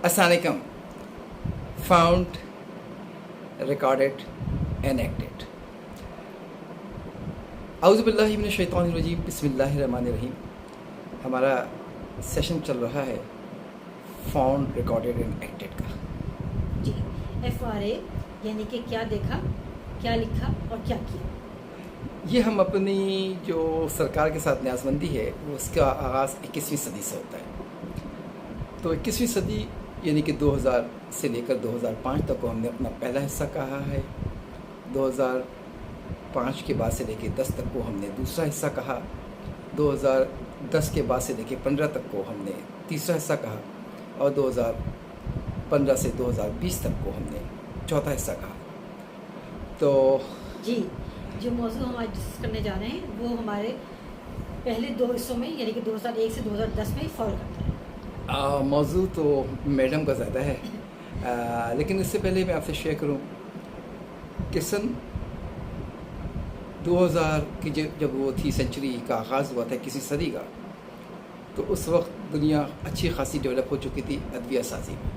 السلام علیکم. Found, recorded, enacted. اعوذ باللہ من الشیطان الرجیم. بسم اللہ الرحمن الرحیم. ہمارا سیشن چل رہا ہے فاؤنڈ, ریکارڈڈ اینڈ ایکٹڈ کا. جی, FRA یعنی کہ کیا دیکھا, کیا لکھا اور کیا کیا. یہ ہم اپنی جو سرکار کے ساتھ نیاز بندی ہے اس کا آغاز 21ویں صدی سے ہوتا ہے. تو 21ویں صدی یعنی کہ 2000 سے لے کر 2005 تک کو ہم نے اپنا پہلا حصہ کہا ہے. 2005 کے بعد سے لے کے 10 تک کو ہم نے دوسرا حصہ کہا. 2010 کے بعد سے لے کے 15 تک کو ہم نے تیسرا حصہ کہا, اور 2015 سے 2020 تک کو ہم نے چوتھا حصہ کہا. تو جی, جو موضوع ہم آج ڈسکس کرنے جا رہے ہیں وہ ہمارے پہلے 2 حصوں میں یعنی کہ 2001 سے 2010 میں فالو کرتا ہے. موضوع تو میڈم کا زیادہ ہے, لیکن اس سے پہلے میں آپ سے شیئر کروں کہ سن 2000 کی جب وہ تھی سینچری کا آغاز ہوا تھا کسی صدی کا, تو اس وقت دنیا اچھی خاصی ڈیولپ ہو چکی تھی ادویہ سازی میں.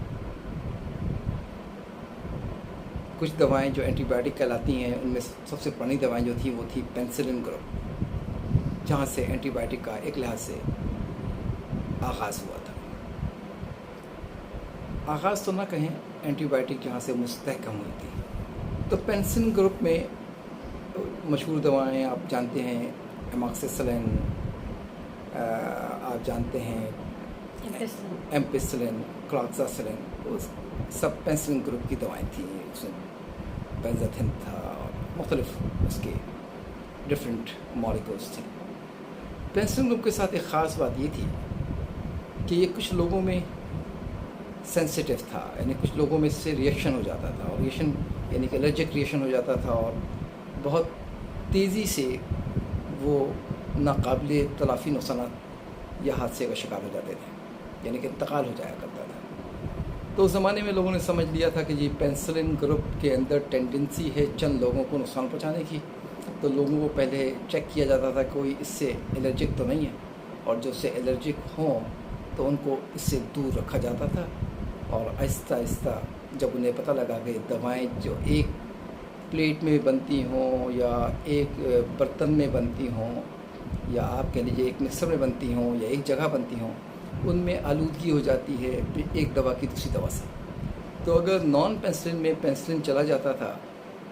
کچھ دوائیں جو اینٹی بایوٹک کہلاتی ہیں ان میں سب سے پرانی دوائیں جو تھیں وہ تھی پینسلن گروپ, جہاں سے اینٹی بایوٹک کا ایک لحاظ سے آغاز ہوا تھا. آغاز تو نہ کہیں, اینٹی بایوٹک جہاں سے مستحکم ہوئی تھی. تو پینسلن گروپ میں مشہور دوائیں آپ جانتے ہیں, ایماکسیسلن, آپ جانتے ہیں ایمپیسلن, کلاکساسلن, وہ سب پینسلن گروپ کی دوائیں تھیں. اس میں بینزاتھین تھا اور مختلف اس کے ڈفرینٹ مالیکولس تھے. پینسلن گروپ کے ساتھ ایک خاص بات یہ تھی کہ یہ کچھ لوگوں میں سینسیٹیو تھا, یعنی کچھ لوگوں میں اس سے ریئیکشن ہو جاتا تھا, اور ریئیکشن یعنی کہ الرجک ریئیکشن ہو جاتا تھا, اور بہت تیزی سے وہ ناقابل تلافی نقصانات یا حادثے کا شکار ہو جاتے تھے, یعنی کہ انتقال ہو جایا کرتا تھا. تو اس زمانے میں لوگوں نے سمجھ لیا تھا کہ جی پینسلن گروپ کے اندر ٹینڈنسی ہے چند لوگوں کو نقصان پہنچانے کی. تو لوگوں کو پہلے چیک کیا جاتا تھا کوئی اس سے الرجک تو نہیں ہے, اور جو اس سے الرجک ہوں تو ان کو اس سے دور رکھا جاتا تھا. اور آہستہ آہستہ جب انہیں پتہ لگا کہ دوائیں جو ایک پلیٹ میں بنتی ہوں یا ایک برتن میں بنتی ہوں یا آپ کہہ لیجیے ایک مکسر میں بنتی ہوں یا ایک جگہ بنتی ہوں, ان میں آلودگی ہو جاتی ہے ایک دوا کی دوسری دوا سے. تو اگر نان پینسلن میں پینسلن چلا جاتا تھا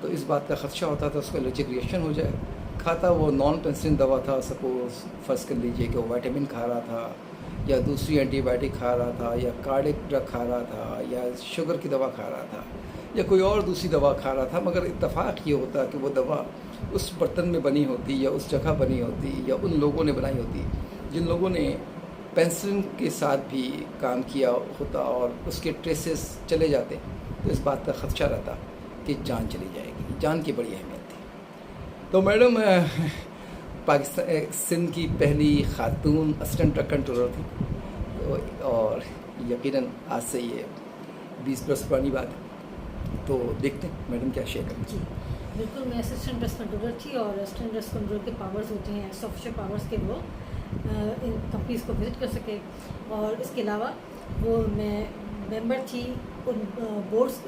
تو اس بات کا خدشہ ہوتا تھا اس کو الرجک ریئیکشن ہو جائے. کھاتا وہ نان پینسلن دوا تھا, سپوز فرض کر لیجیے کہ وہ وائٹامن کھا رہا تھا یا دوسری اینٹی بایوٹک کھا رہا تھا یا کارڈک ڈرگ کھا رہا تھا یا شوگر کی دوا کھا رہا تھا یا کوئی اور دوسری دوا کھا رہا تھا, مگر اتفاق یہ ہوتا کہ وہ دوا اس برتن میں بنی ہوتی یا اس جگہ بنی ہوتی یا ان لوگوں نے بنائی ہوتی جن لوگوں نے پینسلن کے ساتھ بھی کام کیا ہوتا, اور اس کے ٹریسز چلے جاتے تو اس بات کا خدشہ رہتا کہ جان چلی جائے گی. جان کی بڑی اہمیت تھی. تو میڈم پاکستان سندھ کی پہلی خاتون اسسٹنٹ ڈرگ کنٹرولر تھی, اور یقیناً آج سے یہ 20 برس پرانی بات ہے. تو دیکھتے ہیں میڈم کیا شیئر کریں. جی بالکل, میں اسسٹنٹ ڈرگ کنٹرولر تھی, اور اسسٹنٹ ڈرگ کنٹرول کے پاورز ہوتے ہیں آفیشیل پاورز کے, وہ ان کمپنیز کو وزٹ کر سکے. اور اس کے علاوہ وہ میں ممبر تھی ان بورڈس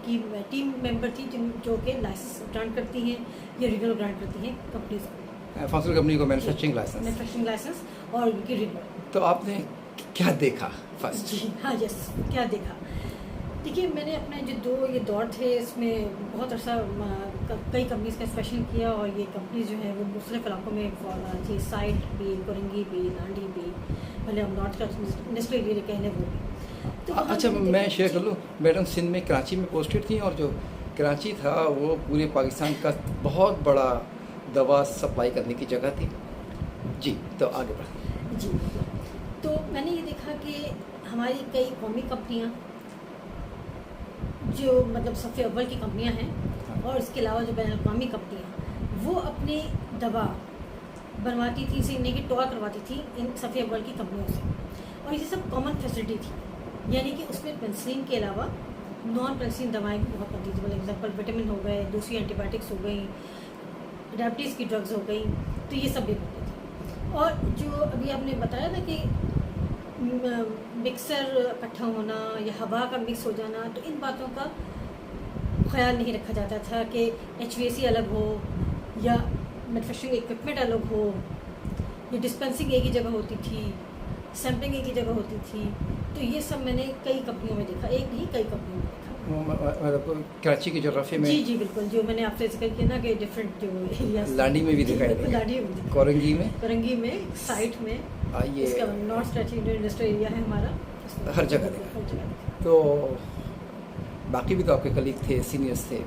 کی, ٹیم ممبر تھی جو کہ لائسنس گرانٹ کرتی ہیں یا رینیول گرانٹ کرتی ہیں کمپنیز کو, فارماسیوٹیکل کمپنی کو مینوفیکچرنگ لائسنس اور ان کی رینیول. تو آپ نے کیا دیکھا فرسٹ؟ جی ہاں, یس, کیا دیکھا. دیکھیے, میں نے اپنے جو یہ دور تھے اس میں بہت عرصہ کئی کمپنیز کا انسپیکشن کیا, اور یہ کمپنیز جو ہیں وہ مختلف علاقوں میں تھی, سائٹ بھی, کورنگی بھی, نانڈی بھی, پہلے ہم نارتھ کا انڈسٹریل ایریا کہہ لیں وہ بھی. اچھا, میں شیئر کر لوں, میڈم سندھ میں کراچی میں پوسٹڈ تھیں, اور جو کراچی تھا وہ پورے پاکستان کا بہت بڑا دوا سپلائی کرنے کی جگہ تھی. جی, تو آگے بڑھیں. جی, تو میں نے یہ دیکھا کہ ہماری کئی قومی کمپنیاں جو مطلب صف اول کی کمپنیاں ہیں, اور اس کے علاوہ جو بین الاقوامی کمپنیاں, وہ اپنی دوا بنواتی تھی, اسے نہیں کہ ٹور کرواتی تھی ان صف اول کی کمپنیوں سے, اور یہ سب کامن فیسلٹی تھی. یعنی کہ اس میں پینسلین کے علاوہ نان پینسلین دوائیں بھی بہت بنتی تھیں. فار ایگزامپل وٹامن ہو گئے, دوسری اینٹی بایوٹکس ہو گئیں, ڈائبٹیز کی ڈرگز ہو گئیں, تو یہ سب بھی بنتی تھیں. اور جو ابھی آپ نے بتایا نا کہ मिक्सर इकट्ठा होना या हवा का मिक्स हो जाना, तो इन बातों का ख्याल नहीं रखा जाता था कि HVAC अलग हो या मैन्युफैक्चरिंग इक्विपमेंट अलग हो, या डिस्पेंसिंग एक ही जगह होती थी, सैम्पलिंग एक ही जगह होती थी। तो ये सब मैंने कई कंपनियों में देखा, एक नहीं कई कंपनियों में देखा। मतलब कराची की जोग्राफी में? जी बिल्कुल, जो मैंने आपसे जिक्र किया ना कि डिफरेंट जो एरियाज, लांडी में भी दिखाई बिल्कुल लांडी में भी, कोरंगी में साइट में, ये इसका नॉर्थ कराची इंडस्ट्रियल एरिया है हमारा, हर जगह देखा। तो बाकी भी तो आपके कलीग थे, सीनियर्स थे,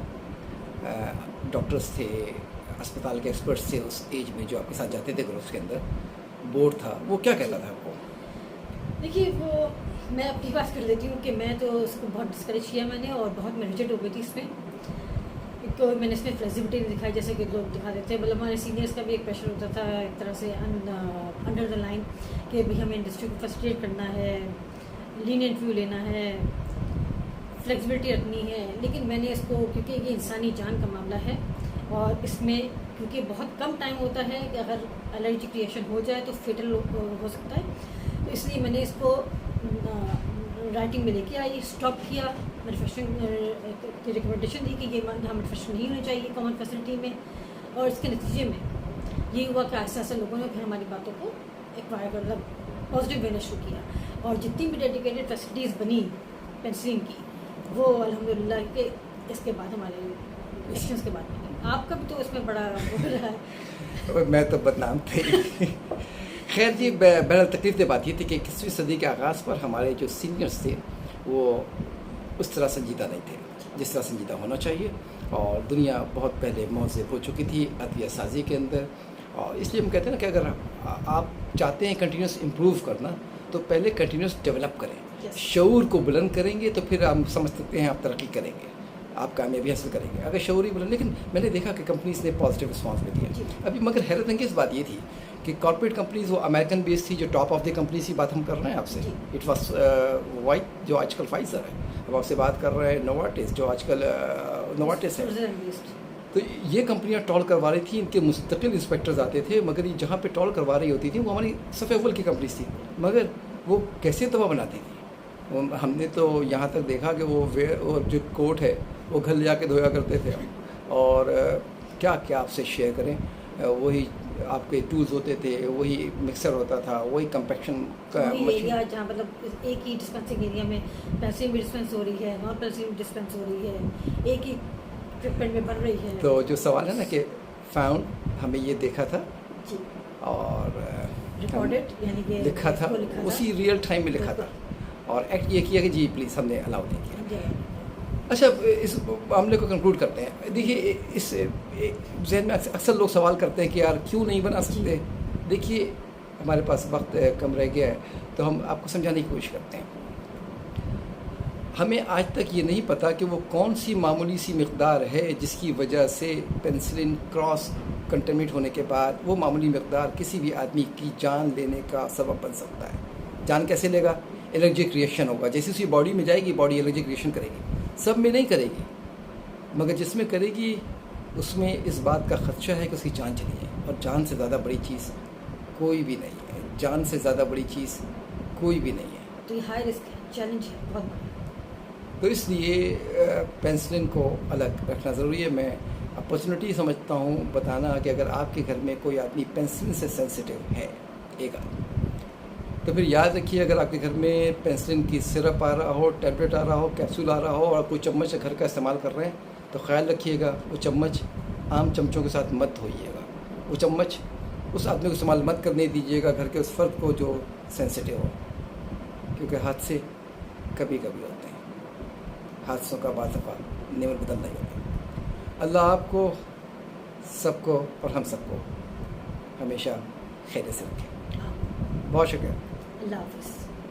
डॉक्टर्स थे, अस्पताल के एक्सपर्ट्स थे उस एज में जो आपके साथ जाते थे ग्रुप्स के अंदर, बोर्ड था, वो क्या कहता था आपको? देखिए, वो मैं अपनी बात कर लेती हूँ कि मैं तो उसको बहुत डिस्करेज किया मैंने, और बहुत मैं रिजेक्ट हो गई थी इसमें। एक तो मैंने इसमें फ्लेक्सिबिलिटी नहीं दिखाई, जैसे कि लोग दिखा देते हैं, मतलब हमारे सीनियर्स का भी एक प्रेशर होता था एक तरह से अंडर द लाइन कि भाई हमें इंडस्ट्री को फैसिलिटेट करना है, लीनियंट व्यू लेना है, फ्लेक्सिबिलिटी रखनी है। लेकिन मैंने इसको, क्योंकि ये इंसानी जान का मामला है और इसमें क्योंकि बहुत कम टाइम होता है कि अगर एलर्जिक रिएक्शन हो जाए तो फेटल हो सकता है, तो इसलिए मैंने इसको राइटिंग में लेके आई, स्टॉप किया, मैन्युफैक्चरिंग की रिकमेंडेशन दी कि ये यहाँ मैन्युफैक्चरिंग नहीं होनी चाहिए कॉमन फैसिलिटी में। और इसके नतीजे में ये हुआ कि आहिस्ता आहिस्ता लोगों ने फिर हमारी बातों को एक्वायर कर पॉजिटिव लेना शुरू किया, और जितनी भी डेडिकेटेड फैसिलिटीज़ बनी पेंसिलिन की, वो अल्हम्दुलिल्लाह के इसके बाद हमारे एक्शंस के बाद बनी। आपका भी तो इसमें बड़ा हो रहा है। मैं तो बदनाम थे। खैर जी, बहरहाल तकलीफ की बात ये थी कि 21वीं सदी के आगाज़ पर हमारे जो सीनियर्स थे वो उस तरह संजीदा नहीं थे जिस तरह संजीदा होना चाहिए, और दुनिया बहुत पहले मौज़ेब हो चुकी थी अदविया साजी के अंदर। और इसलिए हम कहते हैं ना कि अगर आप चाहते हैं कंटिन्यूस इम्प्रूव करना, तो पहले कंटिन्यूस डेवलप करें, शऊर को बुलंद करेंगे तो फिर हम समझ सकते हैं आप तरक्की करेंगे, आप कामयाबी हासिल करेंगे अगर शऊर ही बुलंद। लेकिन मैंने देखा कि कंपनीज ने पॉजिटिव रिस्पॉन्स भी दिया अभी, मगर हैरत अंगेज़ बात ये थी कि कॉर्पोरेट कंपनीज वो अमेरिकन बेस्ड थी, जो टॉप ऑफ द कंपनीज की बात हम कर रहे हैं आपसे, इट वॉज वाइट जो आजकल फाइजर है, अब आपसे बात कर रहे हैं नोवार्टिस जो आजकल नोवार्टिस है। तो ये कंपनियां टॉल करवा रही थी, इनके मुस्तकिल इंस्पेक्टर्स आते थे, मगर ये जहाँ पे टॉल करवा रही होती थी वो हमारी सफ़े अव्वल की कंपनीज थी, मगर वो कैसे दवा बनाती थी। हमने तो यहाँ तक देखा कि वो जो कोट है वो घर ले जाके धोया करते थे, और क्या क्या आपसे शेयर करें, वही आपके टूल्स होते थे, वही मिक्सर होता था, वही कंपैक्शन का एरिया जहाँ मतलब एक ही डिस्पेंसिंग एरिया में पेंसिलिन भी डिस्पेंस हो रही है, नॉन पेंसिलिन डिस्पेंस हो रही है, एक ही इक्विपमेंट में बन रही है। तो जो सवाल है ना कि फाउंड, हमें ये देखा था जी, और रिकॉर्डेड यानी कि लिखा था, उसी रियल टाइम में लिखा था, और एक्ट ये किया कि जी प्लीज़ हमने अलाउ नहीं किया। अच्छा, इस मामले को कंक्लूड करते हैं। देखिए, इस जहन में अक्सर लोग सवाल करते हैं कि यार क्यों नहीं बना सकते। देखिए, हमारे पास वक्त कम रह गया है, तो हम आपको समझाने की कोशिश करते हैं। हमें आज तक ये नहीं पता कि वो कौन सी मामूली सी मिक़दार है जिसकी वजह से पेंसिलिन क्रॉस कंटेमिनेट होने के बाद वो मामूली मिक़दार किसी भी आदमी की जान लेने का सबब बन सकता है। जान कैसे लेगा? एलर्जिक रिएक्शन होगा, जैसे उसकी बॉडी में जाएगी बॉडी एलर्जिक रिएक्शन करेगी। सब में नहीं करेगी, मगर जिसमें करेगी उसमें इस बात का ख़दशा है कि उसकी जान चली जाए, और जान से ज़्यादा बड़ी चीज़ कोई भी नहीं है, जान से ज़्यादा बड़ी चीज़ कोई भी नहीं है। तो ये हाई रिस्क है, चैलेंज है बहुत बड़ा। तो इसलिए पेंसिलिन को अलग रखना ज़रूरी है। मैं अपॉर्चुनिटी समझता हूँ बताना कि अगर आपके घर में कोई आदमी पेंसिलिन से सेंसिटिव है एक आदमी, तो फिर याद रखिए, अगर आपके घर में पेंसिलिन की सिरप आ रहा हो, टैबलेट आ रहा हो, कैप्सूल आ रहा हो, और कोई चम्मच घर का इस्तेमाल कर रहे हैं, तो ख्याल रखिएगा वो चम्मच आम चमचों के साथ मत धोइएगा, वो चम्मच उस आदमी को इस्तेमाल मत करने दीजिएगा घर के उस फ़र्द को जो सेंसिटिव हो, क्योंकि हादसे कभी कभी होते हैं, हादसों का बात दफ़ा नेमर बदल नहीं होते। अल्लाह आपको सबको और हम सबको हमेशा खैर से रखे। बहुत शुक्रिया। अल्लाह हाफ़िज़।